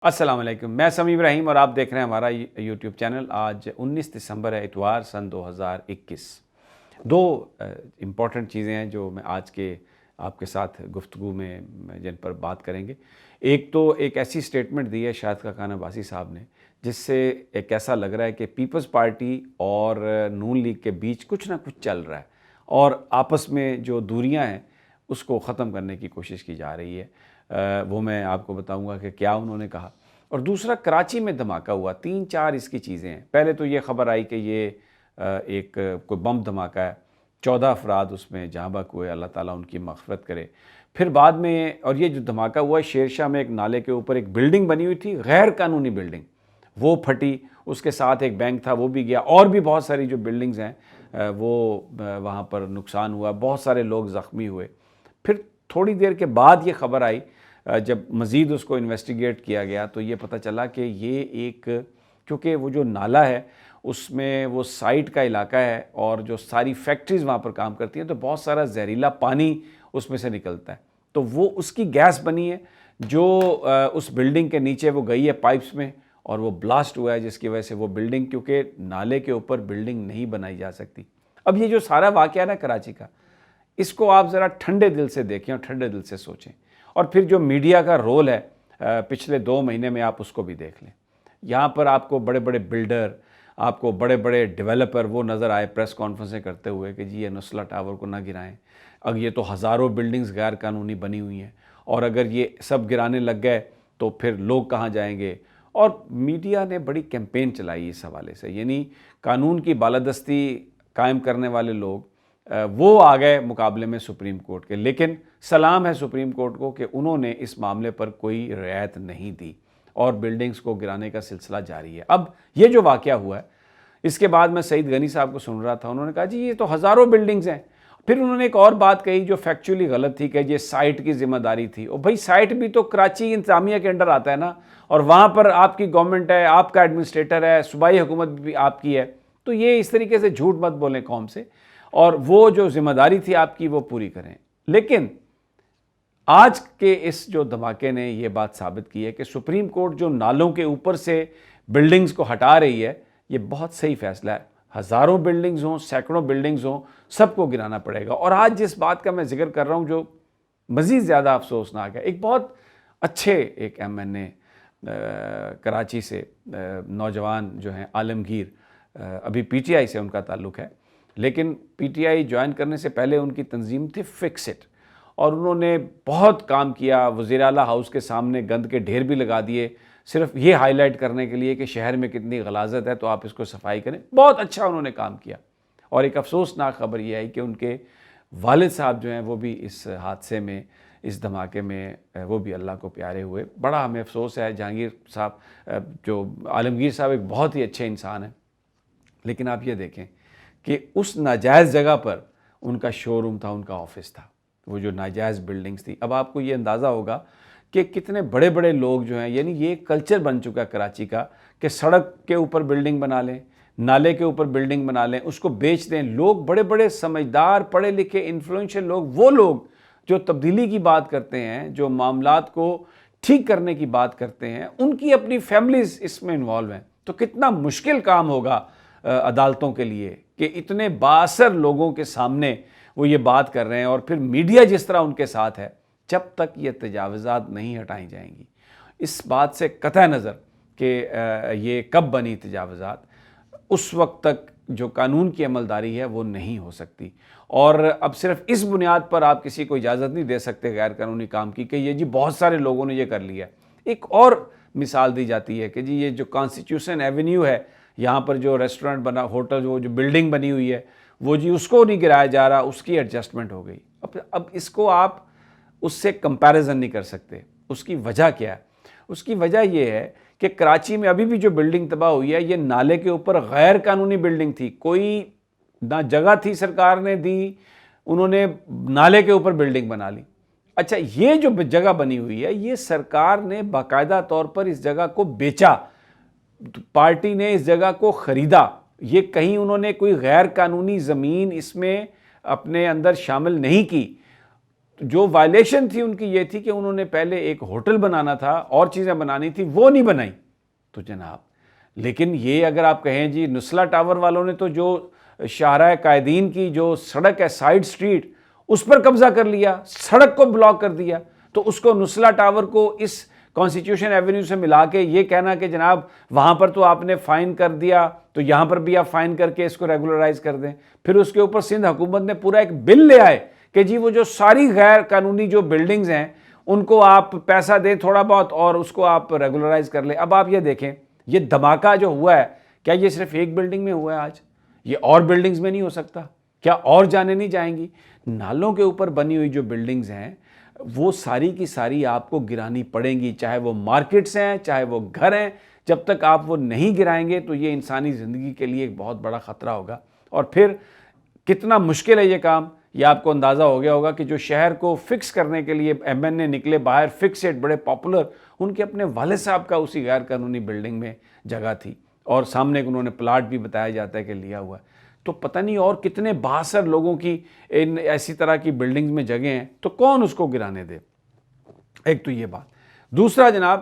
अस्सलाम वालेकुम, मैं समी इब्राहिम और आप देख रहे हैं हमारा यूट्यूब चैनल। आज 19 दिसंबर है, इतवार, सन 2021। दो इम्पॉर्टेंट चीज़ें हैं जो मैं आज के आपके साथ गुफ्तगू में जिन पर बात करेंगे। एक तो एक ऐसी स्टेटमेंट दी है शाहिद खाकान अब्बासी साहब ने, जिससे एक ऐसा लग रहा है कि पीपल्स पार्टी और नून लीग के बीच कुछ ना कुछ चल रहा है और आपस में जो दूरियां हैं उसको ख़त्म करने की कोशिश की जा रही है। वो मैं आपको बताऊंगा कि क्या उन्होंने कहा। और दूसरा, कराची में धमाका हुआ। 3-4 इसकी चीज़ें हैं। पहले तो ये ख़बर आई कि ये एक कोई बम धमाका है, 14 अफराद उसमें जहाँ बहक हुए, अल्लाह ताला उनकी मग़फ़िरत करे। फिर बाद में, और ये जो धमाका हुआ शेरशाह में, एक नाले के ऊपर एक बिल्डिंग बनी हुई थी, गैर कानूनी बिल्डिंग, वो फटी। उसके साथ एक बैंक था, वो भी गया। और भी बहुत सारी जो बिल्डिंग्स हैं वो वहाँ पर नुकसान हुआ, बहुत सारे लोग ज़ख्मी हुए। फिर थोड़ी देर के बाद ये ख़बर आई, जब मज़ीद उसको इन्वेस्टिगेट किया गया तो ये पता चला कि ये एक, क्योंकि वो जो नाला है उसमें वो साइट का इलाका है और जो सारी फैक्ट्रीज़ वहाँ पर काम करती हैं, तो बहुत सारा जहरीला पानी उसमें से निकलता है। तो वो उसकी गैस बनी है जो उस बिल्डिंग के नीचे वो गई है पाइप्स में, और वो ब्लास्ट हुआ है, जिसकी वजह से वो बिल्डिंग, क्योंकि नाले के ऊपर बिल्डिंग नहीं बनाई जा सकती। अब ये जो सारा वाक़या ना कराची का, इसको आप ज़रा ठंडे दिल से देखें और ठंडे दिल से सोचें। और फिर जो मीडिया का रोल है पिछले 2 महीने में, आप उसको भी देख लें। यहाँ पर आपको बड़े बड़े बिल्डर, आपको बड़े बड़े डेवलपर वो नज़र आए प्रेस कॉन्फ्रेंसें करते हुए कि जी ये नुस्ला टावर को ना गिराएं। अब ये तो हज़ारों बिल्डिंग्स गैर कानूनी बनी हुई हैं, और अगर ये सब गिराने लग गए तो फिर लोग कहाँ जाएंगे। और मीडिया ने बड़ी कैंपेन चलाई इस हवाले से, यानी कानून की बालादस्ती कायम करने वाले लोग वो आ गए मुकाबले में सुप्रीम कोर्ट के। लेकिन सलाम है सुप्रीम कोर्ट को कि उन्होंने इस मामले पर कोई रियायत नहीं दी और बिल्डिंग्स को गिराने का सिलसिला जारी है। अब ये जो वाक़या हुआ है, इसके बाद मैं सईद गनी साहब को सुन रहा था, उन्होंने कहा जी ये तो हज़ारों बिल्डिंग्स हैं। फिर उन्होंने एक और बात कही जो फैक्चुअली गलत थी, कि ये साइट की ज़िम्मेदारी थी। और भाई साइट भी तो कराची इंतज़ामिया के अंडर आता है ना, और वहाँ पर आपकी गवर्नमेंट है, आपका एडमिनिस्ट्रेटर है, सूबाई हुकूमत भी आपकी है। तो ये इस तरीके से झूठ मत बोलें कौम से, और वो जो ज़िम्मेदारी थी आपकी वो पूरी करें। लेकिन आज के इस जो धमाके ने ये बात साबित की है कि सुप्रीम कोर्ट जो नालों के ऊपर से बिल्डिंग्स को हटा रही है, ये बहुत सही फैसला है। हज़ारों बिल्डिंग्स हों, सैकड़ों बिल्डिंग्स हों, सबको गिराना पड़ेगा। और आज जिस बात का मैं जिक्र कर रहा हूँ जो मज़ीद ज़्यादा अफसोसनाक है, एक बहुत अच्छे एक MNA कराची से नौजवान जो हैं आलमगीर, अभी PTI से उनका ताल्लुक़ है, लेकिन PTI ज्वाइन करने से पहले उनकी तंजीम थी फिक्स इट, और उन्होंने बहुत काम किया। वज़ीर आला हाउस के सामने गंद के ढेर भी लगा दिए, सिर्फ ये हाईलाइट करने के लिए कि शहर में कितनी गलाजत है, तो आप इसको सफाई करें। बहुत अच्छा उन्होंने काम किया। और एक अफसोसनाक खबर ये आई कि उनके वालिद साहब जो हैं वो भी इस हादसे में, इस धमाके में, वो भी अल्लाह को प्यारे हुए। बड़ा हमें अफसोस है। जहांगीर साहब, जो आलमगीर साहब, एक बहुत ही अच्छे इंसान हैं, लेकिन आप ये देखें कि उस नाजायज़ जगह पर उनका शोरूम था, उनका ऑफिस था, वो जो नाजायज़ बिल्डिंग्स थी। अब आपको ये अंदाज़ा होगा कि कितने बड़े बड़े लोग जो हैं, यानी ये कल्चर बन चुका है कराची का कि सड़क के ऊपर बिल्डिंग बना लें, नाले के ऊपर बिल्डिंग बना लें, उसको बेच दें। लोग बड़े बड़े समझदार, पढ़े लिखे, इन्फ्लुएंशियल लोग, वो लोग जो तब्दीली की बात करते हैं, जो मामलात को ठीक करने की बात करते हैं, उनकी अपनी फैमिलीज़ इसमें इन्वॉल्व हैं। तो कितना मुश्किल काम होगा अदालतों के लिए कि इतने बासर लोगों के सामने वो ये बात कर रहे हैं, और फिर मीडिया जिस तरह उनके साथ है, जब तक ये तजावज़ात नहीं हटाई जाएंगी, इस बात से कतई नज़र कि ये कब बनी तजावज़ात, उस वक्त तक जो कानून की अमलदारी है वो नहीं हो सकती। और अब सिर्फ इस बुनियाद पर आप किसी को इजाज़त नहीं दे सकते गैर कानूनी काम की कि ये जी बहुत सारे लोगों ने ये कर लिया। एक और मिसाल दी जाती है कि जी ये जो कॉन्स्टिट्यूशन एवेन्यू है, यहाँ पर जो रेस्टोरेंट बना, होटल, वो जो बिल्डिंग बनी हुई है, वो जी उसको नहीं गिराया जा रहा, उसकी एडजस्टमेंट हो गई। अब इसको आप उससे कंपैरिजन नहीं कर सकते। उसकी वजह क्या है? उसकी वजह ये है कि कराची में अभी भी जो बिल्डिंग तबाह हुई है, ये नाले के ऊपर गैर कानूनी बिल्डिंग थी। कोई ना जगह थी सरकार ने दी, उन्होंने नाले के ऊपर बिल्डिंग बना ली। अच्छा, ये जो जगह बनी हुई है, ये सरकार ने बाकायदा तौर पर इस जगह को बेचा, पार्टी ने इस जगह को ख़रीदा। ये कहीं उन्होंने कोई गैर कानूनी ज़मीन इसमें अपने अंदर शामिल नहीं की। جو وائلیشن تھی ان کی یہ تھی کہ انہوں نے پہلے ایک ہوٹل بنانا تھا اور چیزیں بنانی تھی، وہ نہیں بنائی. تو جناب لیکن یہ اگر آپ کہیں جی نسلا ٹاور والوں نے تو جو شاہراہ قائدین کی جو سڑک ہے سائیڈ سٹریٹ اس پر قبضہ کر لیا، سڑک کو بلاک کر دیا. تو اس کو نسلا ٹاور کو اس کانسٹیٹیوشن ایونیو سے ملا کے یہ کہنا کہ جناب وہاں پر تو آپ نے فائن کر دیا تو یہاں پر بھی آپ فائن کر کے اس کو ریگولرائز کر دیں. پھر اس کے اوپر سندھ حکومت نے پورا ایک بل لے آئے کہ جی وہ جو ساری غیر قانونی جو بلڈنگز ہیں ان کو آپ پیسہ دیں تھوڑا بہت اور اس کو آپ ریگولرائز کر لیں. اب آپ یہ دیکھیں یہ دھماکہ جو ہوا ہے کیا یہ صرف ایک بلڈنگ میں ہوا ہے؟ آج یہ اور بلڈنگز میں نہیں ہو سکتا؟ کیا اور جانے نہیں جائیں گی؟ نالوں کے اوپر بنی ہوئی جو بلڈنگز ہیں وہ ساری کی ساری آپ کو گرانی پڑیں گی، چاہے وہ مارکیٹس ہیں چاہے وہ گھر ہیں. جب تک آپ وہ نہیں گرائیں گے تو یہ انسانی زندگی کے لیے ایک بہت بڑا خطرہ ہوگا. اور پھر کتنا مشکل ہے یہ کام، یہ آپ کو اندازہ ہو گیا ہوگا کہ جو شہر کو فکس کرنے کے لیے ایم این اے نکلے باہر، فکسڈ بڑے پاپولر، ان کے اپنے والد صاحب کا اسی غیر قانونی بلڈنگ میں جگہ تھی اور سامنے انہوں نے پلاٹ بھی بتایا جاتا ہے کہ لیا ہوا ہے. تو پتہ نہیں اور کتنے بااثر لوگوں کی ان ایسی طرح کی بلڈنگز میں جگہ ہیں، تو کون اس کو گرانے دے؟ ایک تو یہ بات. دوسرا جناب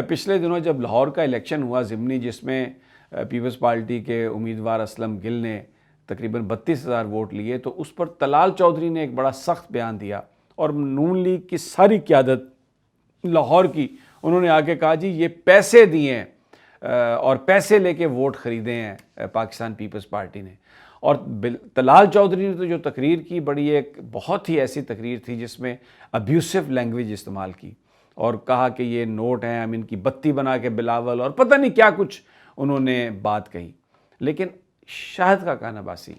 پچھلے دنوں جب لاہور کا الیکشن ہوا ضمنی، جس میں پیپلز پارٹی کے امیدوار اسلم گل نے تقریباً 32,000 ووٹ لیے، تو اس پر طلال چودھری نے ایک بڑا سخت بیان دیا اور نون لیگ کی ساری قیادت لاہور کی انہوں نے آگے کہا جی یہ پیسے دیے ہیں اور پیسے لے کے ووٹ خریدے ہیں پاکستان پیپلز پارٹی نے. اور طلال چودھری نے تو جو تقریر کی بڑی ایک بہت ہی ایسی تقریر تھی جس میں ابیوسو لینگویج استعمال کی اور کہا کہ یہ نوٹ ہیں ہم ان کی بتی بنا کے بلاول اور پتہ نہیں کیا کچھ انہوں نے بات کہی. لیکن شاہد خاقان عباسی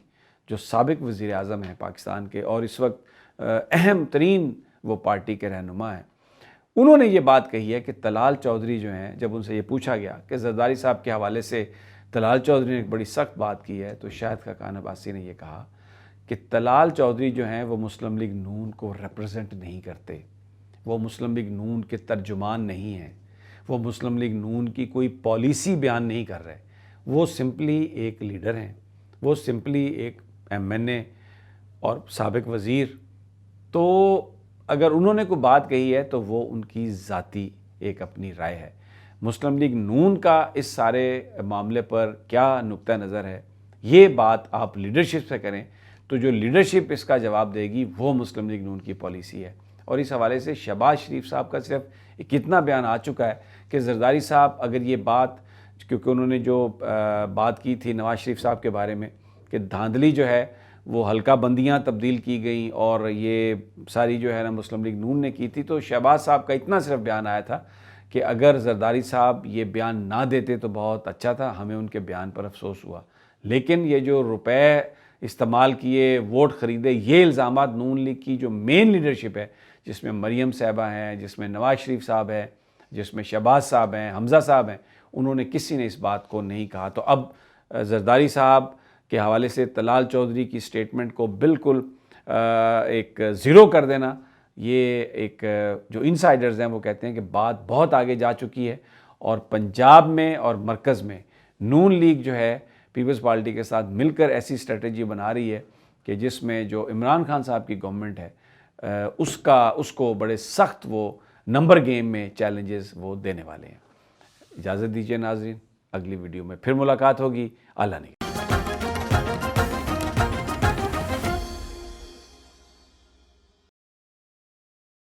جو سابق وزیر اعظم ہیں پاکستان کے اور اس وقت اہم ترین وہ پارٹی کے رہنما ہیں، انہوں نے یہ بات کہی ہے کہ طلال چودھری جو ہیں، جب ان سے یہ پوچھا گیا کہ زرداری صاحب کے حوالے سے طلال چودھری نے ایک بڑی سخت بات کی ہے، تو شاہد خاقان عباسی نے یہ کہا کہ طلال چودھری جو ہیں وہ مسلم لیگ نون کو ریپرزینٹ نہیں کرتے، وہ مسلم لیگ نون کے ترجمان نہیں ہیں، وہ مسلم لیگ نون کی کوئی پالیسی بیان نہیں کر رہے، وہ سمپلی ایک لیڈر ہیں، وہ سمپلی ایک ایم این اے اور سابق وزیر. تو اگر انہوں نے کوئی بات کہی ہے تو وہ ان کی ذاتی ایک اپنی رائے ہے. مسلم لیگ نون کا اس سارے معاملے پر کیا نقطہ نظر ہے، یہ بات آپ لیڈرشپ سے کریں تو جو لیڈرشپ اس کا جواب دے گی وہ مسلم لیگ نون کی پالیسی ہے. اور اس حوالے سے شہباز شریف صاحب کا صرف کتنا بیان آ چکا ہے کہ زرداری صاحب اگر یہ بات، کیونکہ انہوں نے جو بات کی تھی نواز شریف صاحب کے بارے میں کہ دھاندلی جو ہے وہ حلقہ بندیاں تبدیل کی گئیں اور یہ ساری جو ہے نا مسلم لیگ نون نے کی تھی، تو شہباز صاحب کا اتنا صرف بیان آیا تھا کہ اگر زرداری صاحب یہ بیان نہ دیتے تو بہت اچھا تھا، ہمیں ان کے بیان پر افسوس ہوا. لیکن یہ جو روپے استعمال کیے، ووٹ خریدے، یہ الزامات نون لیگ کی جو مین لیڈرشپ ہے جس میں مریم صاحبہ ہیں، جس میں نواز شریف صاحب ہے، جس میں شہباز صاحب ہیں، حمزہ صاحب ہیں، انہوں نے کسی نے اس بات کو نہیں کہا. تو اب زرداری صاحب کے حوالے سے طلال چودھری کی سٹیٹمنٹ کو بالکل ایک زیرو کر دینا، یہ ایک جو انسائیڈرز ہیں وہ کہتے ہیں کہ بات بہت آگے جا چکی ہے اور پنجاب میں اور مرکز میں نون لیگ جو ہے پیپلز پارٹی کے ساتھ مل کر ایسی اسٹریٹجی بنا رہی ہے کہ جس میں جو عمران خان صاحب کی گورنمنٹ ہے اس کو بڑے سخت وہ نمبر گیم میں چیلنجز وہ دینے والے ہیں. اجازت دیجیے ناظرین، اگلی ویڈیو میں پھر ملاقات ہوگی. اللہ نے